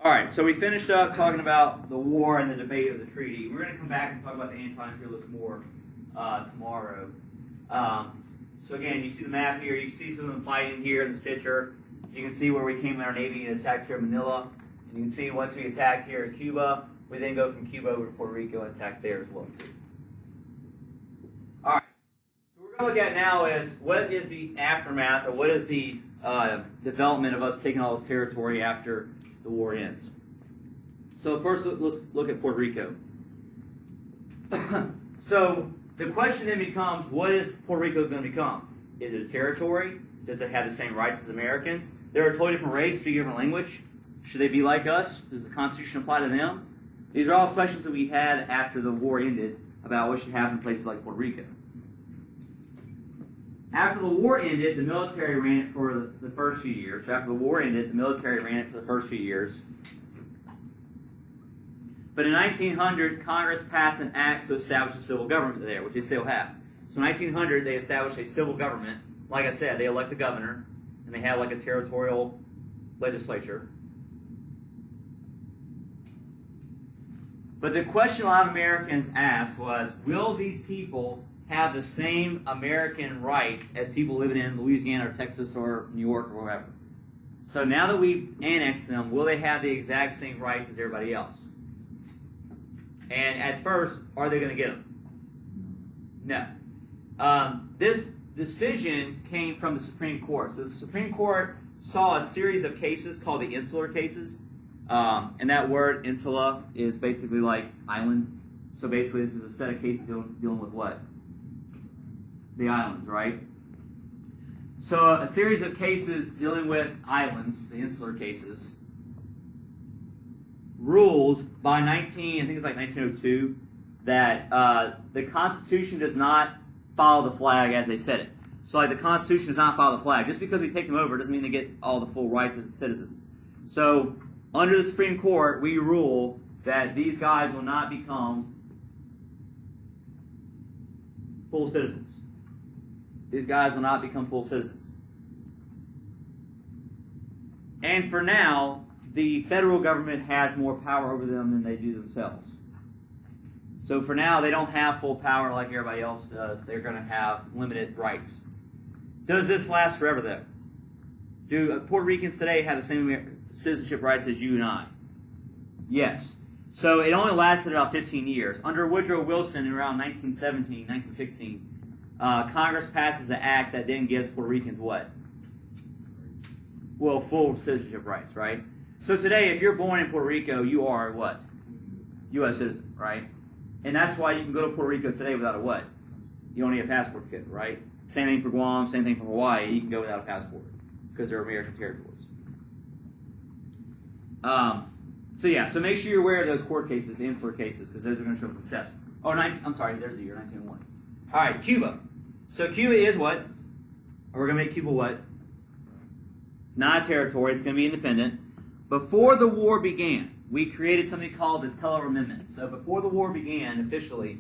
All right, so we finished up talking about the war and the debate of the treaty. We're going to come back and talk about the anti-imperialist war tomorrow. So again, you see the map here. You can see some of them fighting here in this picture. You can see where we came in our Navy and attacked here in Manila. And you can see once we attacked here in Cuba, we then go from Cuba over to Puerto Rico and attack there as well too. All right, so what we're going to look at now is what is the aftermath, or what is the development of us taking all this territory after the war ends. So first, let's look at Puerto Rico. So the question then becomes, what is Puerto Rico going to become? Is it a territory? Does it have the same rights as Americans? They're a totally different race, speak a different language. Should they be like us? Does the Constitution apply to them? These are all questions that we had after the war ended about what should happen in places like Puerto Rico. After the war ended, the military ran it for the first few years. So after the war ended, the military ran it for the first few years. But in 1900, Congress passed an act to establish a civil government there, which they still have. So in 1900, they established a civil government. Like I said, they elect a governor, and they have like a territorial legislature. But the question a lot of Americans asked was, will these people have the same American rights as people living in Louisiana or Texas or New York or wherever? So now that we've annexed them, will they have the exact same rights as everybody else? And at first, are they going to get them? No. This decision came from the Supreme Court. So the Supreme Court saw a series of cases called the insular cases. And that word, insula, is basically like island. So basically this is a set of cases dealing with what? The islands, right? So a series of cases dealing with islands, the insular cases, ruled by 1902, that the Constitution does not follow the flag as they said it. So like the Constitution does not follow the flag. Just because we take them over doesn't mean they get all the full rights as citizens. So under the Supreme Court, we rule that these guys will not become full citizens. These guys will not become full citizens. And for now, the federal government has more power over them than they do themselves. So for now, they don't have full power like everybody else does. They're going to have limited rights. Does this last forever, though? Do Puerto Ricans today have the same citizenship rights as you and I? Yes. So it only lasted about 15 years. Under Woodrow Wilson in around 1917, 1916, Congress passes an act that then gives Puerto Ricans what? Well, full citizenship rights, right? So today, if you're born in Puerto Rico, you are what? U.S. citizen, right? And that's why you can go to Puerto Rico today without a what? You don't need a passport to get, right? Same thing for Guam, same thing for Hawaii. You can go without a passport because they're American territories. So make sure you're aware of those court cases, the insular cases, because those are going to show up in the test. Oh, I'm sorry, there's the year, 1901. All right, Cuba. So Cuba is what? We're going to make Cuba what? Not a territory. It's going to be independent. Before the war began, we created something called the Teller Amendment. So before the war began officially,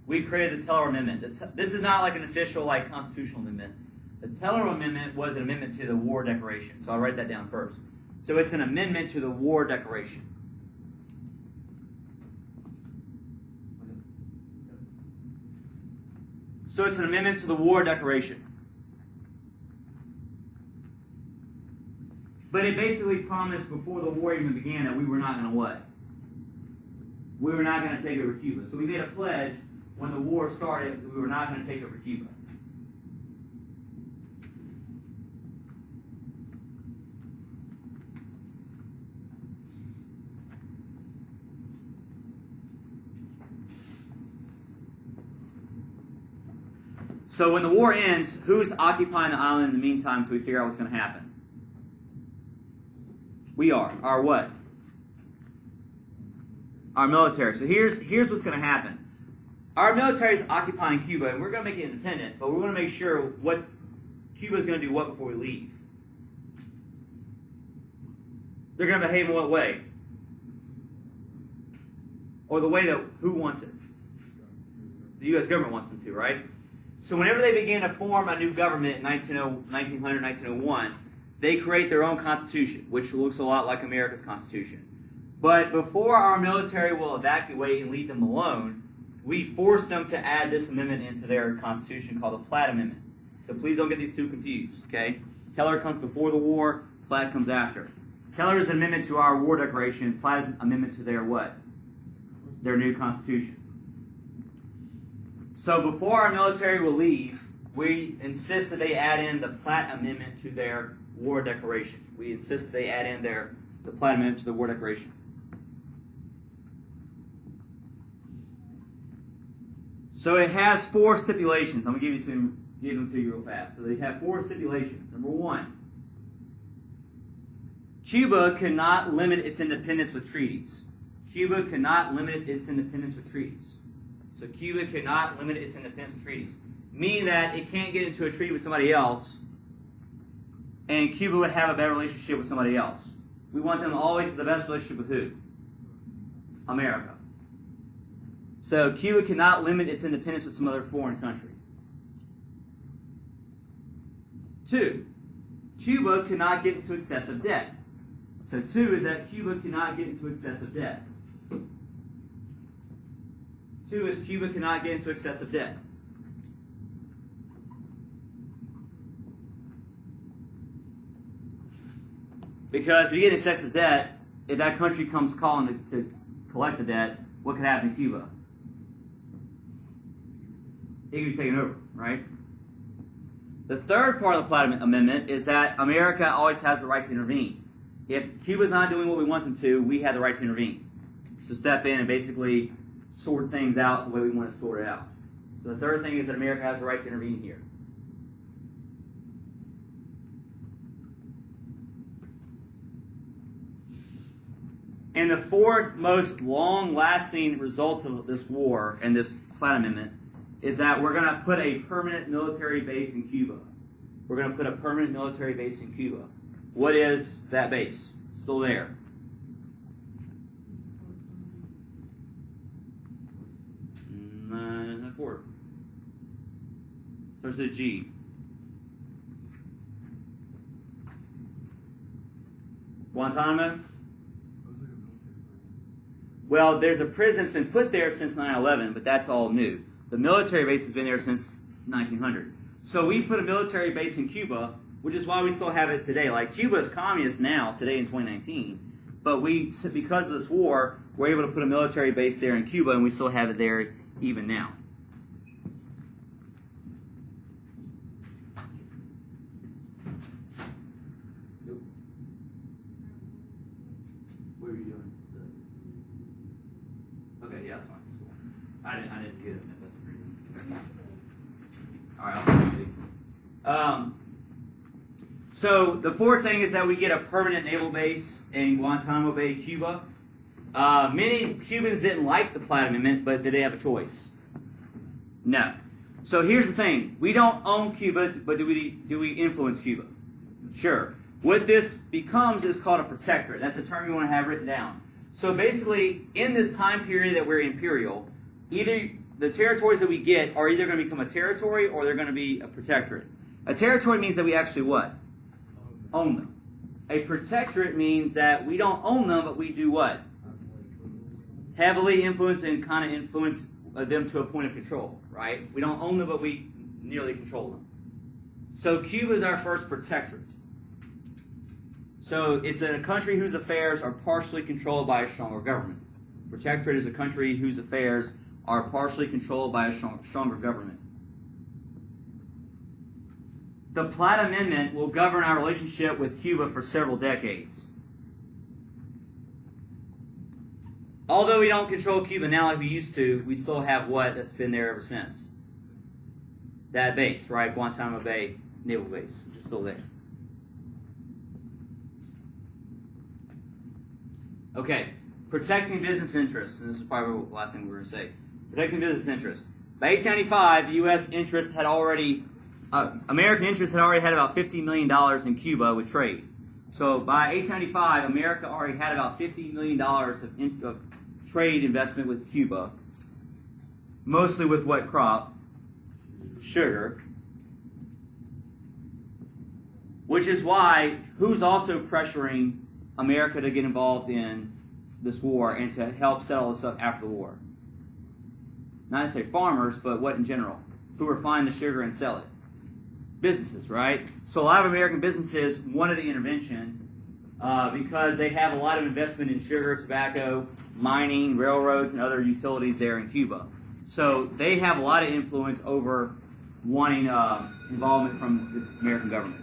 we created the Teller Amendment. This is not like an official constitutional amendment. The Teller Amendment was an amendment to the War Declaration. So I'll write that down first. So it's an amendment to the War Declaration. So it's an amendment to the War Declaration. But it basically promised before the war even began that we were not going to what? We were not going to take over Cuba. So we made a pledge when the war started that we were not going to take over Cuba. So when the war ends, who's occupying the island in the meantime until we figure out what's going to happen? We are. Our what? Our military. So here's what's going to happen. Our military is occupying Cuba, and we're going to make it independent, but we're going to make sure Cuba's going to do what before we leave. They're going to behave in what way? Or the way that who wants it? The U.S. government wants them to, right? So whenever they began to form a new government in 1900, 1901, they create their own constitution, which looks a lot like America's constitution. But before our military will evacuate and leave them alone, we force them to add this amendment into their constitution called the Platt Amendment. So please don't get these two confused, okay? Teller comes before the war, Platt comes after. Teller is an amendment to our war declaration, Platt is an amendment to their what? Their new constitution. So before our military will leave, we insist that they add in the Platt Amendment to their war declaration. We insist that they add in the Platt Amendment to the war declaration. So it has 4 stipulations. I'm going to give them to you real fast. So they have 4 stipulations. Number 1, Cuba cannot limit its independence with treaties. Cuba cannot limit its independence with treaties. So Cuba cannot limit its independence with treaties. Meaning that it can't get into a treaty with somebody else, and Cuba would have a better relationship with somebody else. We want them always to the best relationship with who? America. So Cuba cannot limit its independence with some other foreign country. 2, Cuba cannot get into excessive debt. So 2 is that Cuba cannot get into excessive debt. 2 is Cuba cannot get into excessive debt. Because if you get excessive debt, if that country comes calling to collect the debt, what could happen to Cuba? It could be taken over, right? The third part of the Platt Amendment is that America always has the right to intervene. If Cuba's not doing what we want them to, we have the right to intervene. So step in and basically sort things out the way we want to sort it out. So the third thing is that America has the right to intervene here. And the fourth most long-lasting result of this war and this Platt Amendment is that we're going to put a permanent military base in Cuba. We're going to put a permanent military base in Cuba. What is that base? Still there. Not 4. There's the G. Guantanamo? Well, there's a prison that's been put there since 9/11, but that's all new. The military base has been there since 1900. So we put a military base in Cuba, which is why we still have it today. Like, Cuba is communist now, today in 2019, but because of this war, we're able to put a military base there in Cuba, and we still have it there even now. What are you doing? Okay, yeah, that's fine. That's cool. I didn't get it. That's the reason. All right, I'll see. So the fourth thing is that we get a permanent naval base in Guantanamo Bay, Cuba. Many Cubans didn't like the Platt Amendment, but did they have a choice? No. So here's the thing: we don't own Cuba, but do we influence Cuba? Sure. What this becomes is called a protectorate. That's a term you want to have written down. So basically, in this time period that we're imperial, either the territories that we get are either going to become a territory or they're going to be a protectorate. A territory means that we actually what? Own them. A protectorate means that we don't own them, but we do what? Heavily influence and kind of influence them to a point of control, right? We don't own them, but we nearly control them. So Cuba is our first protectorate. So it's a country whose affairs are partially controlled by a stronger government. Protectorate is a country whose affairs are partially controlled by a stronger government. The Platt Amendment will govern our relationship with Cuba for several decades. Although we don't control Cuba now like we used to, we still have what that's been there ever since. That base, right? Guantanamo Bay Naval Base, which is still there. Okay, protecting business interests. And this is probably the last thing we're going to say. Protecting business interests. By 1895, the U.S. interest had already, American interest had already had about $50 million in Cuba with trade. So by 1895, America already had about $50 million of trade investment with Cuba. Mostly with what crop? Sugar. Which is why, who's also pressuring America to get involved in this war and to help settle this up after the war. Not necessarily farmers, but what in general? Who refine the sugar and sell it? Businesses, right? So a lot of American businesses wanted the intervention because they have a lot of investment in sugar, tobacco, mining, railroads, and other utilities there in Cuba. So they have a lot of influence over wanting involvement from the American government.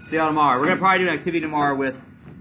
See y'all tomorrow. We're going to probably do an activity tomorrow with